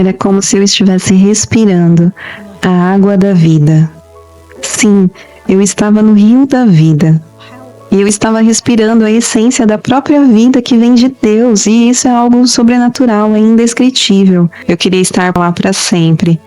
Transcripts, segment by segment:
Era como se eu estivesse respirando a água da vida. Sim, eu estava no rio da vida. E eu estava respirando a essência da própria vida que vem de Deus, e isso é algo sobrenatural, é indescritível. Eu queria estar lá para sempre.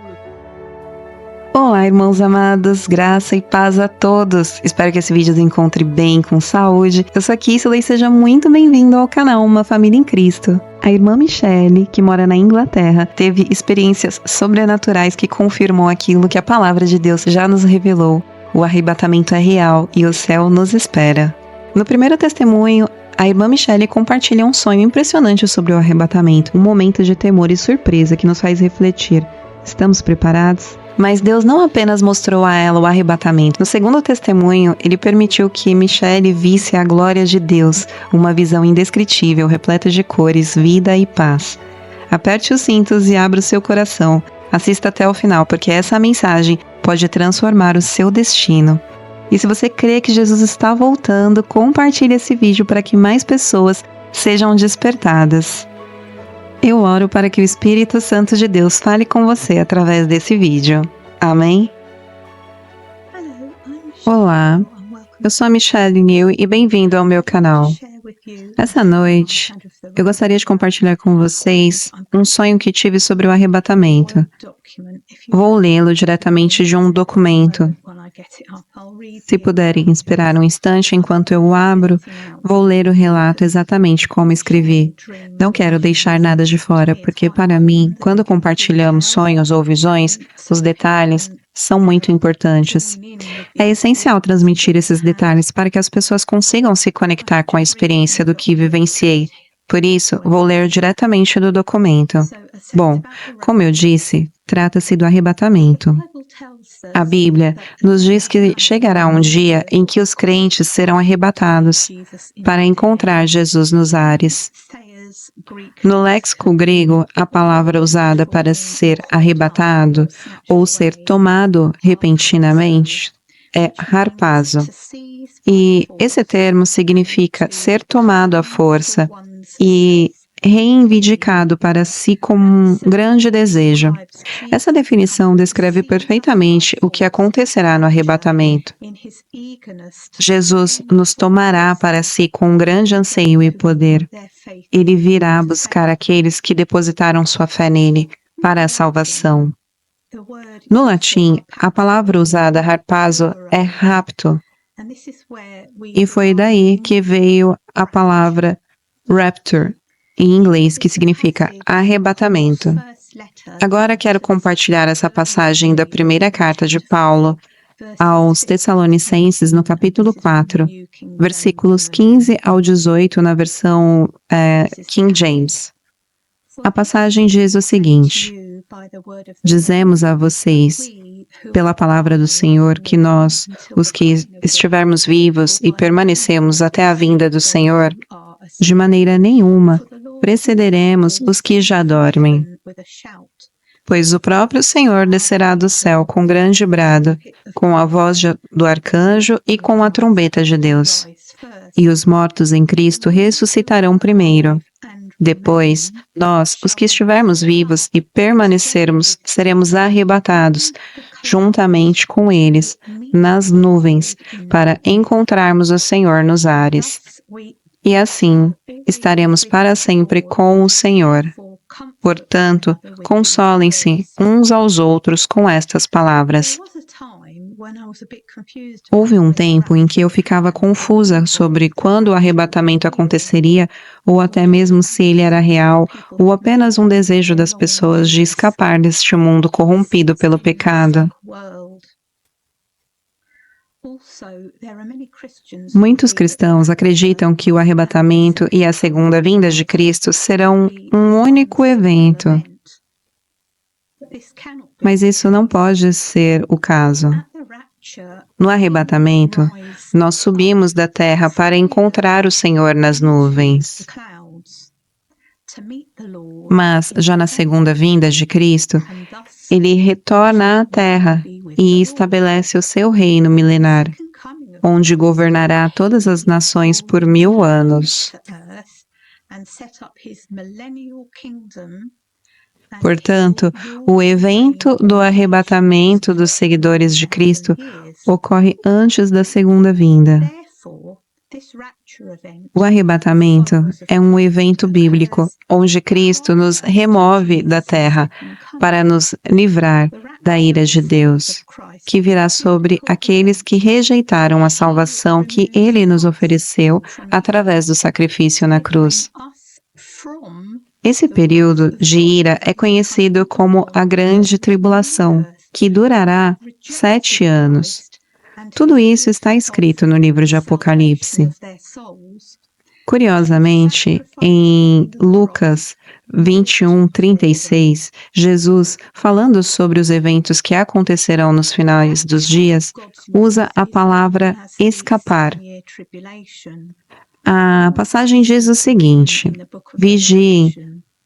Olá, irmãos amados, graça e paz a todos. Espero que esse vídeo os encontre bem, com saúde. Eu sou a Kissela e seja muito bem-vindo ao canal Uma Família em Cristo. A irmã Michelle, que mora na Inglaterra, teve experiências sobrenaturais que confirmou aquilo que a palavra de Deus já nos revelou. O arrebatamento é real e o céu nos espera. No primeiro testemunho, a irmã Michelle compartilha um sonho impressionante sobre o arrebatamento, um momento de temor e surpresa que nos faz refletir. Estamos preparados? Mas Deus não apenas mostrou a ela o arrebatamento. No segundo testemunho, ele permitiu que Michelle visse a glória de Deus, uma visão indescritível, repleta de cores, vida e paz. Aperte os cintos e abra o seu coração. Assista até o final, porque essa mensagem pode transformar o seu destino. E se você crê que Jesus está voltando, compartilhe esse vídeo para que mais pessoas sejam despertadas. Eu oro para que o Espírito Santo de Deus fale com você através desse vídeo. Amém? Olá, eu sou a Michelle New e bem-vindo ao meu canal. Essa noite, eu gostaria de compartilhar com vocês um sonho que tive sobre o arrebatamento. Vou lê-lo diretamente de um documento. Se puderem esperar um instante enquanto eu o abro, vou ler o relato exatamente como escrevi. Não quero deixar nada de fora, porque para mim, quando compartilhamos sonhos ou visões, os detalhes são muito importantes. É essencial transmitir esses detalhes para que as pessoas consigam se conectar com a experiência do que vivenciei. Por isso, vou ler diretamente do documento. Bom, como eu disse, trata-se do arrebatamento. A Bíblia nos diz que chegará um dia em que os crentes serão arrebatados para encontrar Jesus nos ares. No léxico grego, a palavra usada para ser arrebatado ou ser tomado repentinamente é harpazo. E esse termo significa ser tomado à força e reivindicado para si como um grande desejo. Essa definição descreve perfeitamente o que acontecerá no arrebatamento. Jesus nos tomará para si com um grande anseio e poder. Ele virá buscar aqueles que depositaram sua fé nele para a salvação. No latim, a palavra usada harpazo é rapto, e foi daí que veio a palavra rapture, em inglês, que significa arrebatamento. Agora quero compartilhar essa passagem da primeira carta de Paulo aos Tessalonicenses, no capítulo 4, versículos 15 ao 18, na versão King James. A passagem diz o seguinte: dizemos a vocês, pela palavra do Senhor, que nós, os que estivermos vivos e permanecemos até a vinda do Senhor, de maneira nenhuma precederemos os que já dormem. Pois o próprio Senhor descerá do céu com grande brado, com a voz do arcanjo e com a trombeta de Deus. E os mortos em Cristo ressuscitarão primeiro. Depois, nós, os que estivermos vivos e permanecermos, seremos arrebatados, juntamente com eles, nas nuvens, para encontrarmos o Senhor nos ares. E assim, estaremos para sempre com o Senhor. Portanto, consolem-se uns aos outros com estas palavras. Houve um tempo em que eu ficava confusa sobre quando o arrebatamento aconteceria, ou até mesmo se ele era real, ou apenas um desejo das pessoas de escapar deste mundo corrompido pelo pecado. Muitos cristãos acreditam que o arrebatamento e a segunda vinda de Cristo serão um único evento. Mas isso não pode ser o caso. No arrebatamento, nós subimos da terra para encontrar o Senhor nas nuvens. Mas, já na segunda vinda de Cristo, ele retorna à terra e estabelece o seu reino milenar, onde governará todas as nações por 1000 anos. Portanto, o evento do arrebatamento dos seguidores de Cristo ocorre antes da segunda vinda. O arrebatamento é um evento bíblico onde Cristo nos remove da terra para nos livrar da ira de Deus, que virá sobre aqueles que rejeitaram a salvação que Ele nos ofereceu através do sacrifício na cruz. Esse período de ira é conhecido como a Grande Tribulação, que durará 7 anos. Tudo isso está escrito no livro de Apocalipse. Curiosamente, em Lucas 21:36, Jesus, falando sobre os eventos que acontecerão nos finais dos dias, usa a palavra escapar. A passagem diz o seguinte: vigiem,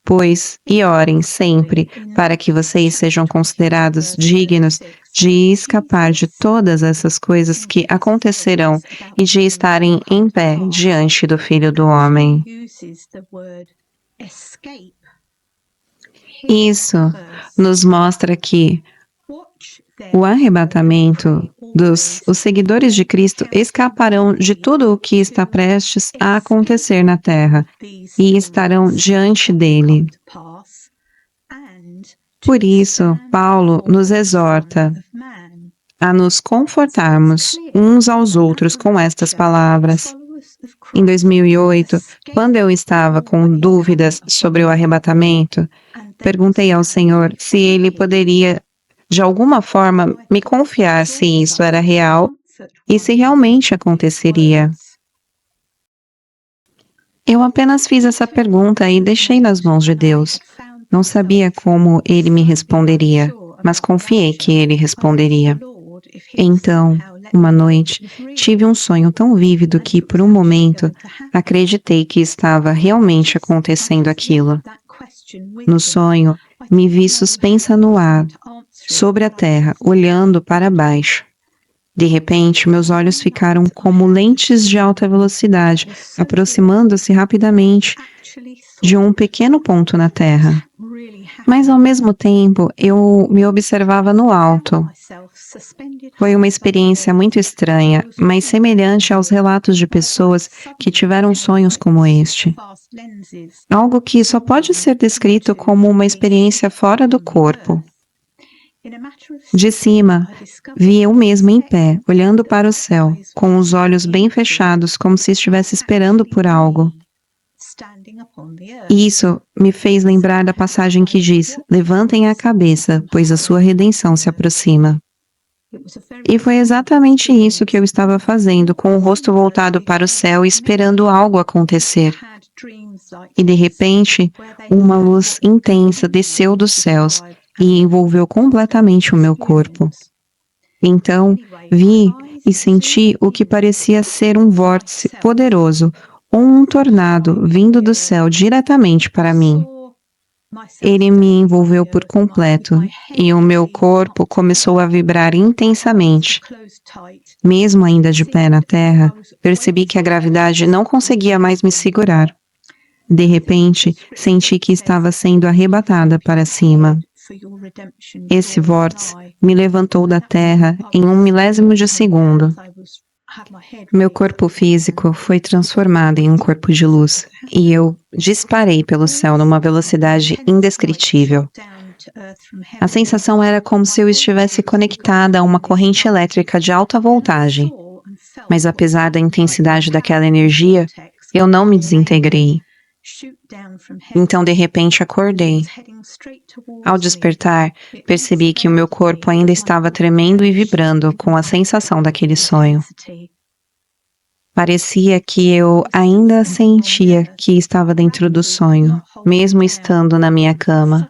pois, e orem sempre, para que vocês sejam considerados dignos de escapar de todas essas coisas que acontecerão e de estarem em pé diante do Filho do Homem. Isso nos mostra que o arrebatamento os seguidores de Cristo escaparão de tudo o que está prestes a acontecer na terra e estarão diante dele. Por isso, Paulo nos exorta a nos confortarmos uns aos outros com estas palavras. Em 2008, quando eu estava com dúvidas sobre o arrebatamento, perguntei ao Senhor se Ele poderia, de alguma forma, me confiar se isso era real e se realmente aconteceria. Eu apenas fiz essa pergunta e deixei nas mãos de Deus. Não sabia como Ele me responderia, mas confiei que Ele responderia. Então, uma noite, tive um sonho tão vívido que, por um momento, acreditei que estava realmente acontecendo aquilo. No sonho, me vi suspensa no ar, sobre a terra, olhando para baixo. De repente, meus olhos ficaram como lentes de alta velocidade, aproximando-se rapidamente de um pequeno ponto na terra. Mas, ao mesmo tempo, eu me observava no alto. Foi uma experiência muito estranha, mas semelhante aos relatos de pessoas que tiveram sonhos como este. Algo que só pode ser descrito como uma experiência fora do corpo. De cima, vi eu mesma em pé, olhando para o céu, com os olhos bem fechados, como se estivesse esperando por algo. Isso me fez lembrar da passagem que diz: levantem a cabeça, pois a sua redenção se aproxima. E foi exatamente isso que eu estava fazendo, com o rosto voltado para o céu, esperando algo acontecer. E de repente, uma luz intensa desceu dos céus e envolveu completamente o meu corpo. Então, vi e senti o que parecia ser um vórtice poderoso ou um tornado vindo do céu diretamente para mim. Ele me envolveu por completo e o meu corpo começou a vibrar intensamente. Mesmo ainda de pé na terra, percebi que a gravidade não conseguia mais me segurar. De repente, senti que estava sendo arrebatada para cima. Esse vórtice me levantou da terra em 1/1000 de segundo. Meu corpo físico foi transformado em um corpo de luz e eu disparei pelo céu numa velocidade indescritível. A sensação era como se eu estivesse conectada a uma corrente elétrica de alta voltagem. Mas apesar da intensidade daquela energia, eu não me desintegrei. Então, de repente, acordei. Ao despertar, percebi que o meu corpo ainda estava tremendo e vibrando com a sensação daquele sonho. Parecia que eu ainda sentia que estava dentro do sonho, mesmo estando na minha cama.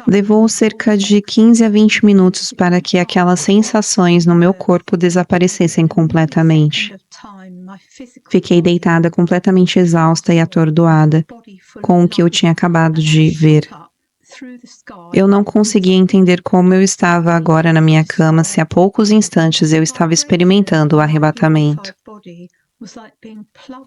Levou cerca de 15 a 20 minutos para que aquelas sensações no meu corpo desaparecessem completamente. Fiquei deitada completamente exausta e atordoada com o que eu tinha acabado de ver. Eu não conseguia entender como eu estava agora na minha cama se há poucos instantes eu estava experimentando o arrebatamento.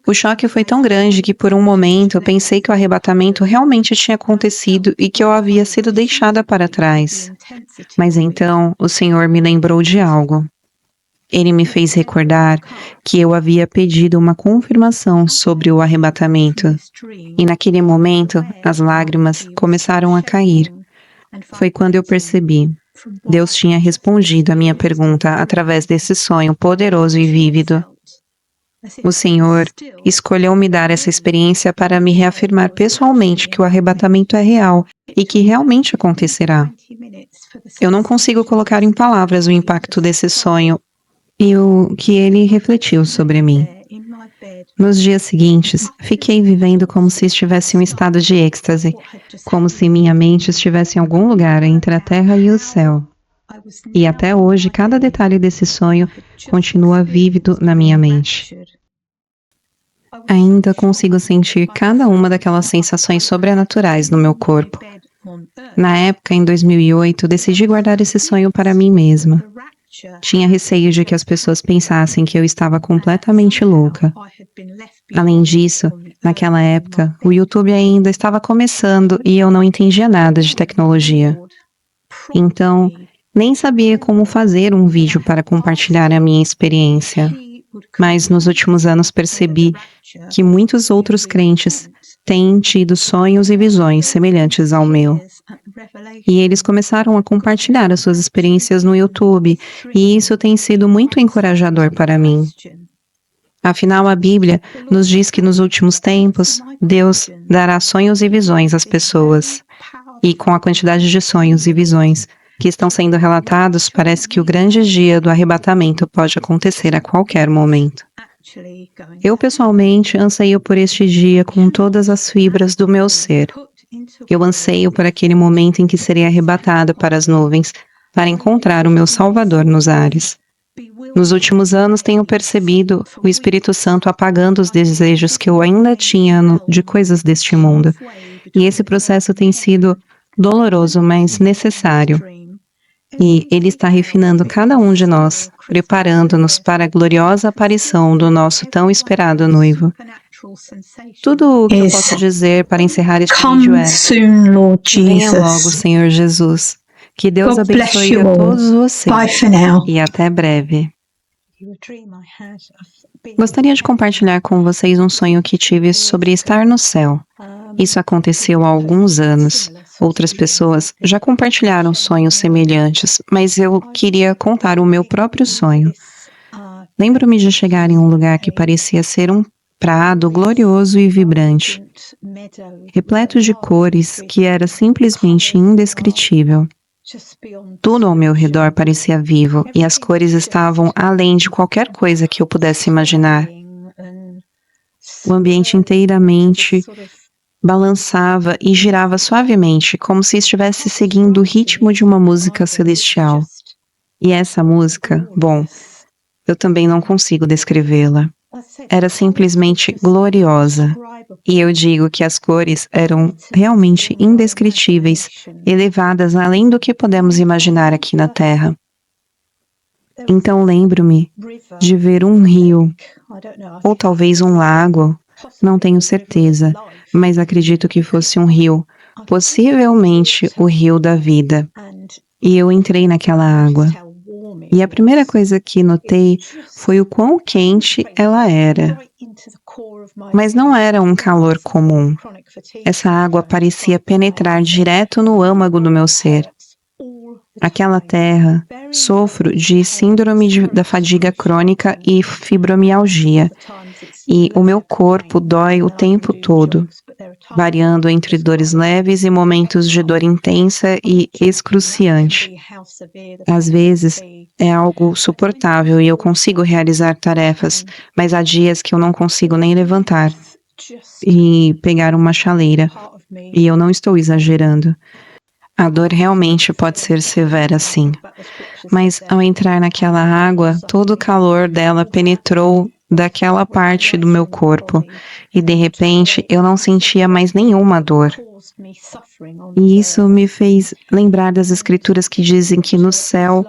O choque foi tão grande que por um momento eu pensei que o arrebatamento realmente tinha acontecido e que eu havia sido deixada para trás. Mas então o Senhor me lembrou de algo. Ele me fez recordar que eu havia pedido uma confirmação sobre o arrebatamento. E naquele momento, as lágrimas começaram a cair. Foi quando eu percebi. Deus tinha respondido a minha pergunta através desse sonho poderoso e vívido. O Senhor escolheu me dar essa experiência para me reafirmar pessoalmente que o arrebatamento é real e que realmente acontecerá. Eu não consigo colocar em palavras o impacto desse sonho e o que ele refletiu sobre mim. Nos dias seguintes, fiquei vivendo como se estivesse em um estado de êxtase, como se minha mente estivesse em algum lugar entre a terra e o céu. E até hoje, cada detalhe desse sonho continua vívido na minha mente. Ainda consigo sentir cada uma daquelas sensações sobrenaturais no meu corpo. Na época, em 2008, decidi guardar esse sonho para mim mesma. Tinha receio de que as pessoas pensassem que eu estava completamente louca. Além disso, naquela época, o YouTube ainda estava começando e eu não entendia nada de tecnologia. Então, nem sabia como fazer um vídeo para compartilhar a minha experiência. Mas nos últimos anos percebi que muitos outros crentes têm tido sonhos e visões semelhantes ao meu. E eles começaram a compartilhar as suas experiências no YouTube, e isso tem sido muito encorajador para mim. Afinal, a Bíblia nos diz que nos últimos tempos, Deus dará sonhos e visões às pessoas. E com a quantidade de sonhos e visões que estão sendo relatados, parece que o grande dia do arrebatamento pode acontecer a qualquer momento. Eu, pessoalmente, anseio por este dia com todas as fibras do meu ser. Eu anseio por aquele momento em que serei arrebatada para as nuvens, para encontrar o meu Salvador nos ares. Nos últimos anos, tenho percebido o Espírito Santo apagando os desejos que eu ainda tinha de coisas deste mundo. E esse processo tem sido doloroso, mas necessário. E Ele está refinando cada um de nós, preparando-nos para a gloriosa aparição do nosso tão esperado noivo. Tudo o que eu posso dizer para encerrar este vídeo é: venha logo, Senhor Jesus. Que Deus abençoe a todos vocês. E até breve. Gostaria de compartilhar com vocês um sonho que tive sobre estar no céu. Isso aconteceu há alguns anos. Outras pessoas já compartilharam sonhos semelhantes, mas eu queria contar o meu próprio sonho. Lembro-me de chegar em um lugar que parecia ser um prado glorioso e vibrante, repleto de cores que era simplesmente indescritível. Tudo ao meu redor parecia vivo e as cores estavam além de qualquer coisa que eu pudesse imaginar. O ambiente inteiramente balançava e girava suavemente, como se estivesse seguindo o ritmo de uma música celestial. E essa música, bom, eu também não consigo descrevê-la. Era simplesmente gloriosa. E eu digo que as cores eram realmente indescritíveis, elevadas além do que podemos imaginar aqui na Terra. Então lembro-me de ver um rio, ou talvez um lago, não tenho certeza, mas acredito que fosse um rio, possivelmente o rio da vida. E eu entrei naquela água. E a primeira coisa que notei foi o quão quente ela era. Mas não era um calor comum. Essa água parecia penetrar direto no âmago do meu ser. Aquela terra, sofro de síndrome da fadiga crônica e fibromialgia, e o meu corpo dói o tempo todo, variando entre dores leves e momentos de dor intensa e excruciante. Às vezes, é algo suportável e eu consigo realizar tarefas, mas há dias que eu não consigo nem levantar e pegar uma chaleira, e eu não estou exagerando. A dor realmente pode ser severa, sim. Mas ao entrar naquela água, todo o calor dela penetrou daquela parte do meu corpo e de repente eu não sentia mais nenhuma dor. E isso me fez lembrar das escrituras que dizem que no céu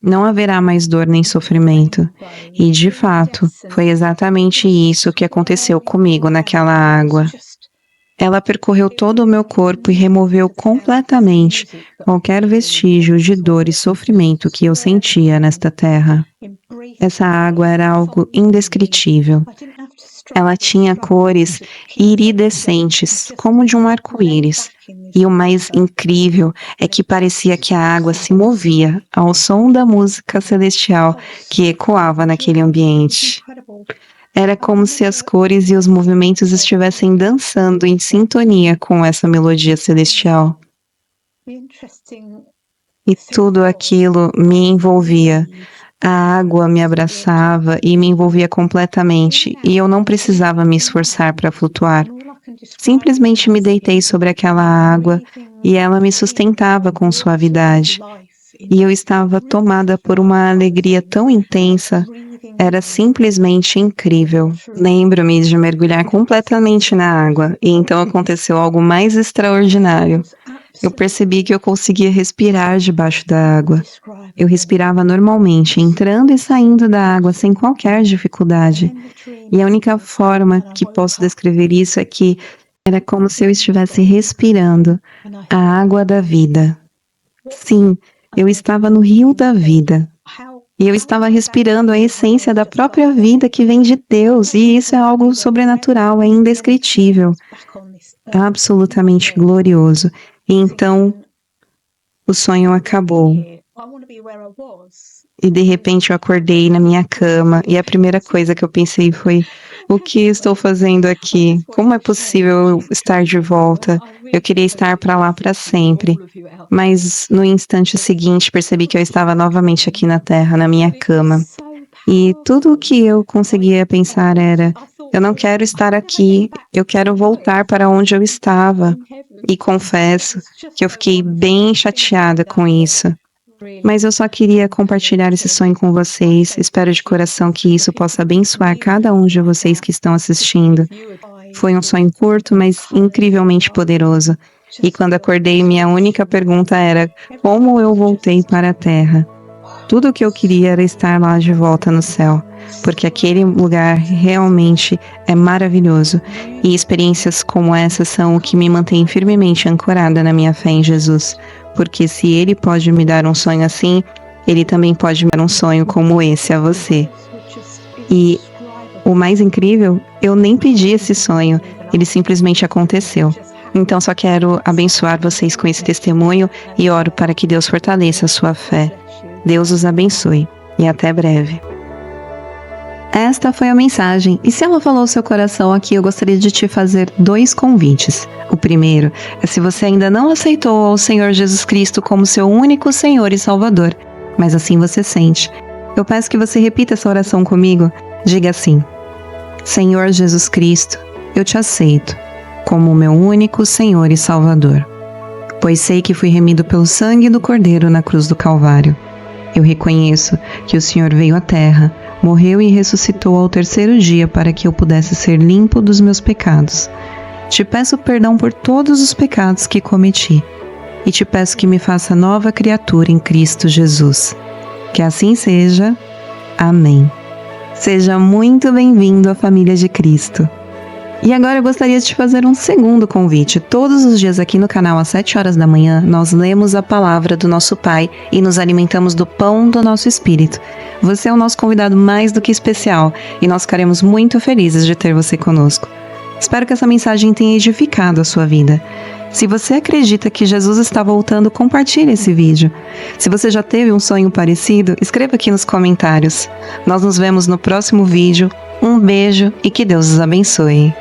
Não haverá mais dor nem sofrimento. E, de fato, foi exatamente isso que aconteceu comigo naquela água. Ela percorreu todo o meu corpo e removeu completamente qualquer vestígio de dor e sofrimento que eu sentia nesta terra. Essa água era algo indescritível. Ela tinha cores iridescentes, como de um arco-íris. E o mais incrível é que parecia que a água se movia ao som da música celestial que ecoava naquele ambiente. Era como se as cores e os movimentos estivessem dançando em sintonia com essa melodia celestial. E tudo aquilo me envolvia. A água me abraçava e me envolvia completamente, e eu não precisava me esforçar para flutuar. Simplesmente me deitei sobre aquela água e ela me sustentava com suavidade. E eu estava tomada por uma alegria tão intensa. Era simplesmente incrível. Lembro-me de mergulhar completamente na água, e então aconteceu algo mais extraordinário. Eu percebi que eu conseguia respirar debaixo da água. Eu respirava normalmente, entrando e saindo da água sem qualquer dificuldade. E a única forma que posso descrever isso é que era como se eu estivesse respirando a água da vida. Sim, eu estava no rio da vida. E eu estava respirando a essência da própria vida que vem de Deus, e isso é algo sobrenatural, é indescritível, absolutamente glorioso. E então, o sonho acabou. E de repente eu acordei na minha cama, e a primeira coisa que eu pensei foi: o que estou fazendo aqui? Como é possível eu estar de volta? Eu queria estar para lá para sempre. Mas no instante seguinte percebi que eu estava novamente aqui na Terra, na minha cama. E tudo o que eu conseguia pensar era: eu não quero estar aqui, eu quero voltar para onde eu estava. E confesso que eu fiquei bem chateada com isso. Mas eu só queria compartilhar esse sonho com vocês. Espero de coração que isso possa abençoar cada um de vocês que estão assistindo. Foi um sonho curto, mas incrivelmente poderoso. E quando acordei, minha única pergunta era: como eu voltei para a Terra? Tudo o que eu queria era estar lá de volta no céu, porque aquele lugar realmente é maravilhoso. E experiências como essa são o que me mantém firmemente ancorada na minha fé em Jesus. Porque se Ele pode me dar um sonho assim, Ele também pode me dar um sonho como esse a você. E o mais incrível, eu nem pedi esse sonho, ele simplesmente aconteceu. Então só quero abençoar vocês com esse testemunho e oro para que Deus fortaleça a sua fé. Deus os abençoe e até breve. Esta foi a mensagem, e se ela falou ao seu coração aqui, eu gostaria de te fazer 2 convites. O primeiro é: se você ainda não aceitou ao Senhor Jesus Cristo como seu único Senhor e Salvador, mas assim você sente, eu peço que você repita essa oração comigo. Diga assim: Senhor Jesus Cristo, eu te aceito como o meu único Senhor e Salvador, pois sei que fui remido pelo sangue do Cordeiro na cruz do Calvário. Eu reconheço que o Senhor veio à terra, morreu e ressuscitou ao 3º dia para que eu pudesse ser limpo dos meus pecados. Te peço perdão por todos os pecados que cometi e te peço que me faça nova criatura em Cristo Jesus. Que assim seja. Amém. Seja muito bem-vindo à família de Cristo. E agora eu gostaria de te fazer um segundo convite. Todos os dias aqui no canal, às 7 horas da manhã, nós lemos a palavra do nosso Pai e nos alimentamos do pão do nosso espírito. Você é o nosso convidado mais do que especial e nós ficaremos muito felizes de ter você conosco. Espero que essa mensagem tenha edificado a sua vida. Se você acredita que Jesus está voltando, compartilhe esse vídeo. Se você já teve um sonho parecido, escreva aqui nos comentários. Nós nos vemos no próximo vídeo. Um beijo e que Deus os abençoe.